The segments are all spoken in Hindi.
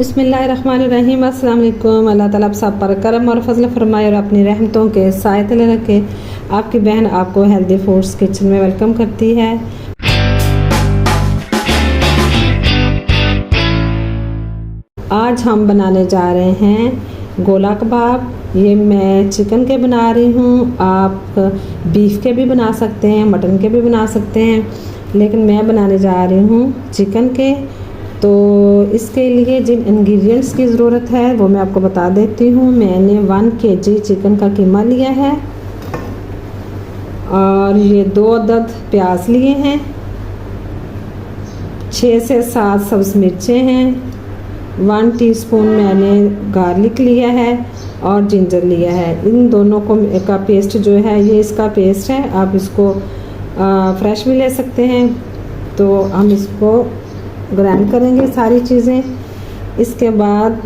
बिस्मिल्लाहिर्रहमानिर्रहीम। अस्सलाम वालेकुम। अल्लाह ताला आप सब पर करम और फजल फरमाए और अपनी रहमतों के साए तले रखे। आपकी बहन आपको हेल्दी फूड्स किचन में वेलकम करती है। आज हम बनाने जा रहे हैं गोला कबाब। ये मैं चिकन के बना रही हूँ, आप बीफ के भी बना सकते हैं, मटन के भी बना सकते हैं, लेकिन मैं बनाने जा रही हूँ चिकन के। तो इसके लिए जिन इंग्रेडिएंट्स की ज़रूरत है वो मैं आपको बता देती हूँ। मैंने 1 kg चिकन का कीमा लिया है और ये 2 अदद प्याज लिए हैं, 6 से 7 सब्ज़ मिर्चें हैं, 1 टीस्पून मैंने गार्लिक लिया है और जिंजर लिया है। इन दोनों को का पेस्ट जो है ये इसका पेस्ट है, आप इसको फ्रेश भी ले सकते हैं। तो हम इसको ग्राइंड करेंगे सारी चीज़ें। इसके बाद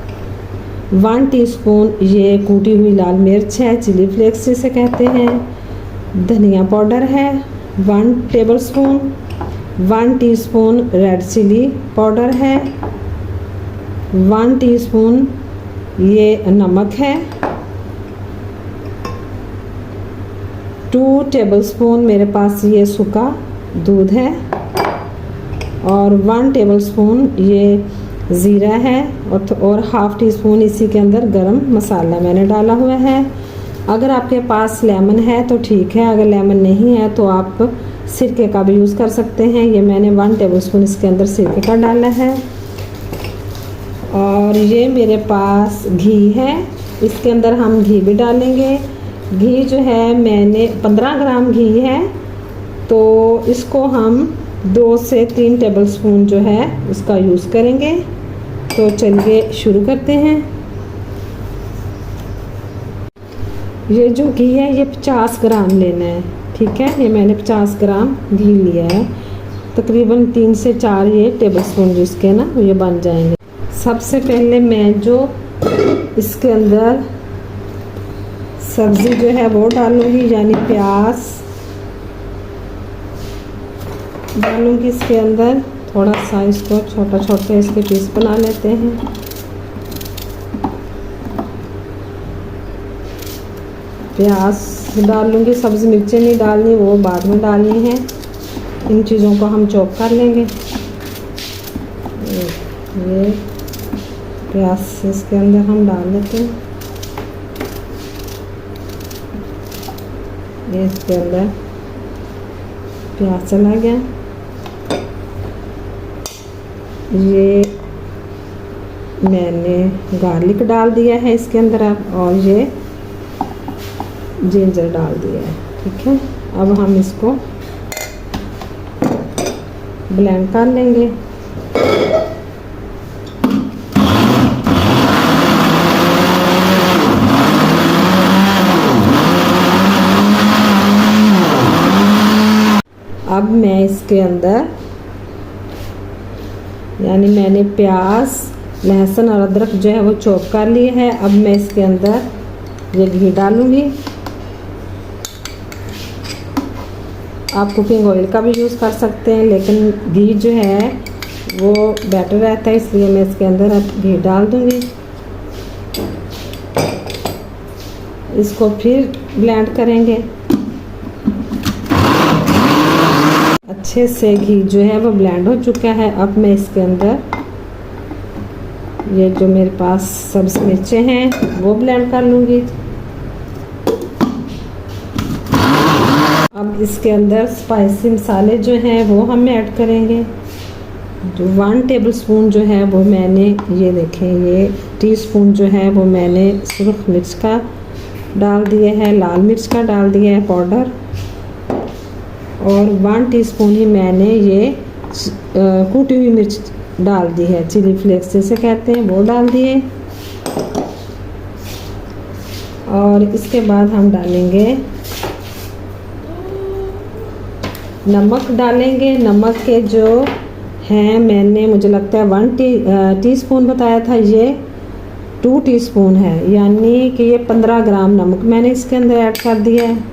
1 टीस्पून ये कूटी हुई लाल मिर्च है, चिली फ्लेक्स जिसे कहते हैं। धनिया पाउडर है 1 tablespoon, 1 teaspoon red chilli powder है, 1 टीस्पून ये नमक है, 2 टेबलस्पून मेरे पास ये सूखा दूध है और 1 टेबलस्पून ये ज़ीरा है और हाफ़ टी स्पून इसी के अंदर गरम मसाला मैंने डाला हुआ है। अगर आपके पास लेमन है तो ठीक है, अगर लेमन नहीं है तो आप सिरके का भी यूज़ कर सकते हैं। ये मैंने 1 टेबलस्पून इसके अंदर सिरके का डाला है। और ये मेरे पास घी है, इसके अंदर हम घी भी डालेंगे। घी जो है मैंने 15 ग्राम घी है, तो इसको हम 2 से 3 टेबलस्पून जो है उसका यूज़ करेंगे। तो चलिए शुरू करते हैं। ये जो घी है ये 50 ग्राम लेना है, ठीक है। ये मैंने 50 ग्राम घी लिया है, तकरीबन 3 से 4 ये टेबलस्पून जिसके ना ये बन जाएंगे। सबसे पहले मैं जो इसके अंदर सब्ज़ी जो है वो डालूँगी, यानी प्याज डालूँगी इसके अंदर। थोड़ा सा इसको छोटा छोटे इसके पीस बना लेते हैं। प्याज डालूँगी, सब्ज़ी मिर्चें नहीं डालनी, वो बाद में डालनी है। इन चीज़ों को हम चॉप कर लेंगे। ये प्याज इसके अंदर हम डाल लेते हैं। ये इसके अंदर प्याज चला गया। ये मैंने गार्लिक डाल दिया है इसके अंदर अब, और ये जिंजर डाल दिया है, ठीक है। अब हम इसको ब्लेंड कर लेंगे। अब मैं इसके अंदर, यानी मैंने प्याज, लहसुन और अदरक जो है वो चॉप कर लिए है। अब मैं इसके अंदर ये घी डालूँगी। आप कुकिंग ऑयल का भी यूज़ कर सकते हैं, लेकिन घी जो है वो बेटर रहता है, इसलिए मैं इसके अंदर अब घी डाल दूँगी। इसको फिर ब्लेंड करेंगे। अच्छे से घी जो है वो ब्लेंड हो चुका है। अब मैं इसके अंदर ये जो मेरे पास सब्ज़ मिर्चें हैं वो ब्लेंड कर लूँगी। अब इसके अंदर स्पाइसी मसाले जो हैं वो हम ऐड करेंगे। जो 1 टेबलस्पून जो है वो मैंने, ये देखें, ये टीस्पून जो है वो मैंने सुर्ख मिर्च का डाल दिया है, लाल मिर्च का डाल दिया है पाउडर, और 1 टीस्पून ही मैंने ये कूटी हुई मिर्च डाल दी है, चिली फ्लेक्स जिसे कहते हैं, वो डाल दिए। और इसके बाद हम डालेंगे नमक डालेंगे। नमक के जो हैं, मैंने, मुझे लगता है 1 टीस्पून बताया था, ये 2 टीस्पून है, यानी कि ये 15 ग्राम नमक मैंने इसके अंदर ऐड कर दिया है।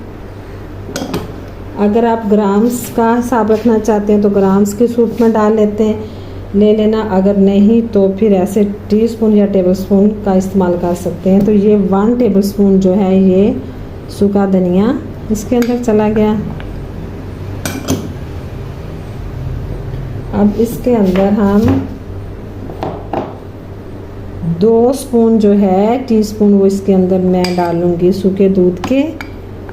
अगर आप ग्राम्स का हिसाब रखना चाहते हैं तो ग्राम्स के सूट में डाल लेते हैं, ले लेना, अगर नहीं तो फिर ऐसे टीस्पून या टेबलस्पून का इस्तेमाल कर सकते हैं। तो ये 1 टेबलस्पून जो है ये सूखा धनिया इसके अंदर चला गया। अब इसके अंदर हम 2 स्पून जो है टीस्पून वो इसके अंदर मैं डालूंगी सूखे दूध के,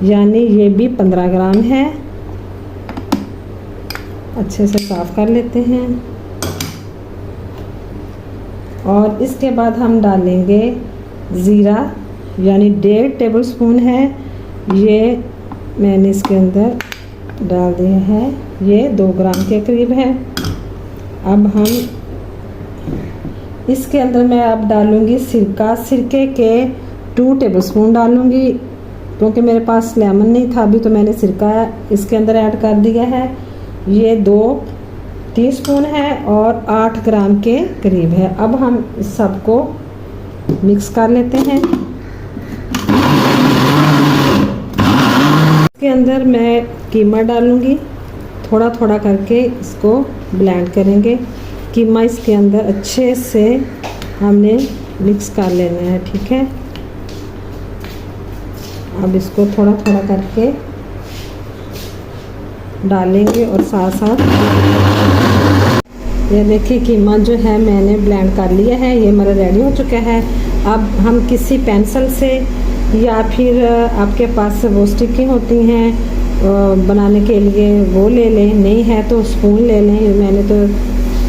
यानी ये भी 15 ग्राम है। अच्छे से साफ़ कर लेते हैं। और इसके बाद हम डालेंगे ज़ीरा, यानी 1.5 टेबलस्पून है, ये मैंने इसके अंदर डाल दिया है, ये 2 ग्राम के करीब है। अब हम इसके अंदर मैं अब डालूंगी सिरका, सिरके के 2 टेबलस्पून डालूंगी, क्योंकि मेरे पास लेमन नहीं था अभी, तो मैंने सिरका इसके अंदर ऐड कर दिया है। ये 2 टीस्पून है और 8 ग्राम के करीब है। अब हम इस सबको मिक्स कर लेते हैं। इसके अंदर मैं कीमा डालूंगी, थोड़ा थोड़ा करके इसको ब्लेंड करेंगे। कीमा इसके अंदर अच्छे से हमने मिक्स कर लेना है, ठीक है। अब इसको थोड़ा थोड़ा करके डालेंगे और साथ साथ ये देखिए कीमा जो है मैंने ब्लेंड कर लिया है, ये मेरा रेडी हो चुका है। अब हम किसी पेंसिल से या फिर आपके पास वो स्टिकी होती हैं बनाने के लिए वो ले लें, नहीं है तो स्पून ले लें। मैंने तो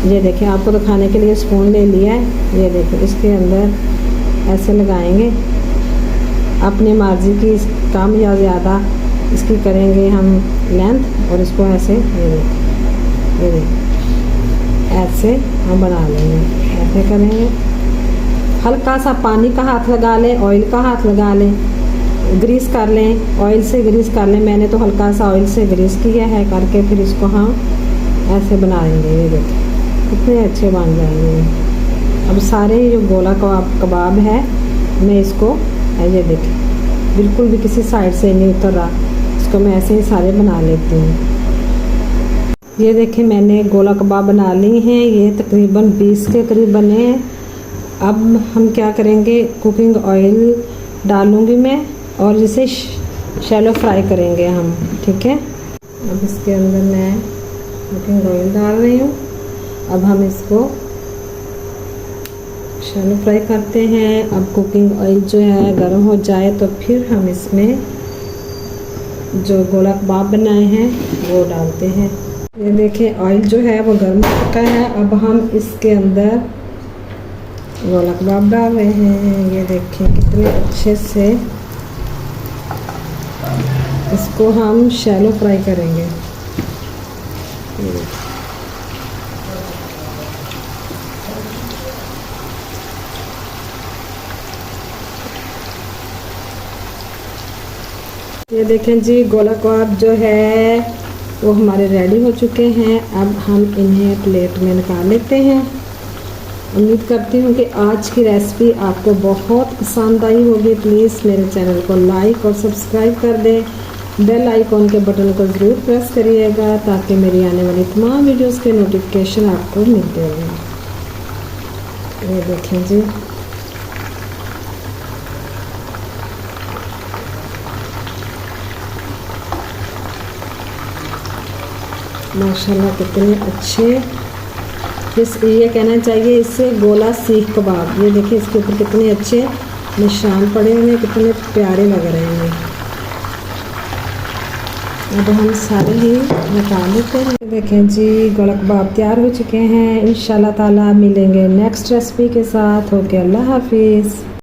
ये देखें आपको दिखाने के लिए स्पून ले लिया है। ये देखो इसके अंदर ऐसे लगाएंगे, अपनी मर्ज़ी की कम या ज़्यादा इसकी करेंगे हम लेंथ, और इसको ऐसे ये देखो ऐसे हम बना लेंगे। ऐसे करेंगे, हल्का सा पानी का हाथ लगा लें, ऑयल का हाथ लगा लें, ग्रीस कर लें, ऑयल से ग्रीस कर लें। मैंने तो हल्का सा ऑयल से ग्रीस किया है करके, फिर इसको हम ऐसे बनाएंगे। ये देखिए कितने अच्छे बन जाएंगे। अब सारे जो गोला कबाब है मैं इसको ये देखिए बिल्कुल भी किसी साइड से नहीं उतर रहा, इसको मैं ऐसे ही सारे बना लेती हूँ। ये देखिए मैंने गोला कबाब बना ली हैं, ये तकरीबन 20 के करीब बने हैं। अब हम क्या करेंगे, कुकिंग ऑयल डालूँगी मैं और इसे शैलो फ्राई करेंगे हम, ठीक है। अब इसके अंदर मैं कुकिंग ऑयल डाल रही हूँ। अब हम इसको शैलो फ्राई करते हैं। अब कुकिंग ऑयल जो है गर्म हो जाए तो फिर हम इसमें जो गोला कबाब बनाए हैं वो डालते हैं। ये देखिए ऑयल जो है वो गर्म हो चुका है। अब हम इसके अंदर गोला कबाब डाल रहे हैं। ये देखिए कितने अच्छे से इसको हम शैलो फ्राई करेंगे। ये देखें जी गोला कबाब जो है वो हमारे रेडी हो चुके हैं। अब हम इन्हें प्लेट में निकाल लेते हैं। उम्मीद करती हूँ कि आज की रेसिपी आपको बहुत पसंद आई होगी। प्लीज़ मेरे चैनल को लाइक और सब्सक्राइब कर दें। बेल आइकॉन के बटन को ज़रूर प्रेस करिएगा ताकि मेरी आने वाली तमाम वीडियोस के नोटिफिकेशन आपको मिलते रहें। ये देखें जी माशाल्लाह कितने अच्छे, ये कहना चाहिए इससे गोला सीख कबाब। ये देखिए इसके ऊपर कितने अच्छे निशान पड़े हुए हैं, कितने प्यारे लग रहे हैं। अब हम सारे ही निकाल लेते हैं। देखें जी गोला कबाब तैयार हो चुके हैं। इंशाल्लाह ताला मिलेंगे नेक्स्ट रेसिपी के साथ। ओके, अल्लाह हाफिज़।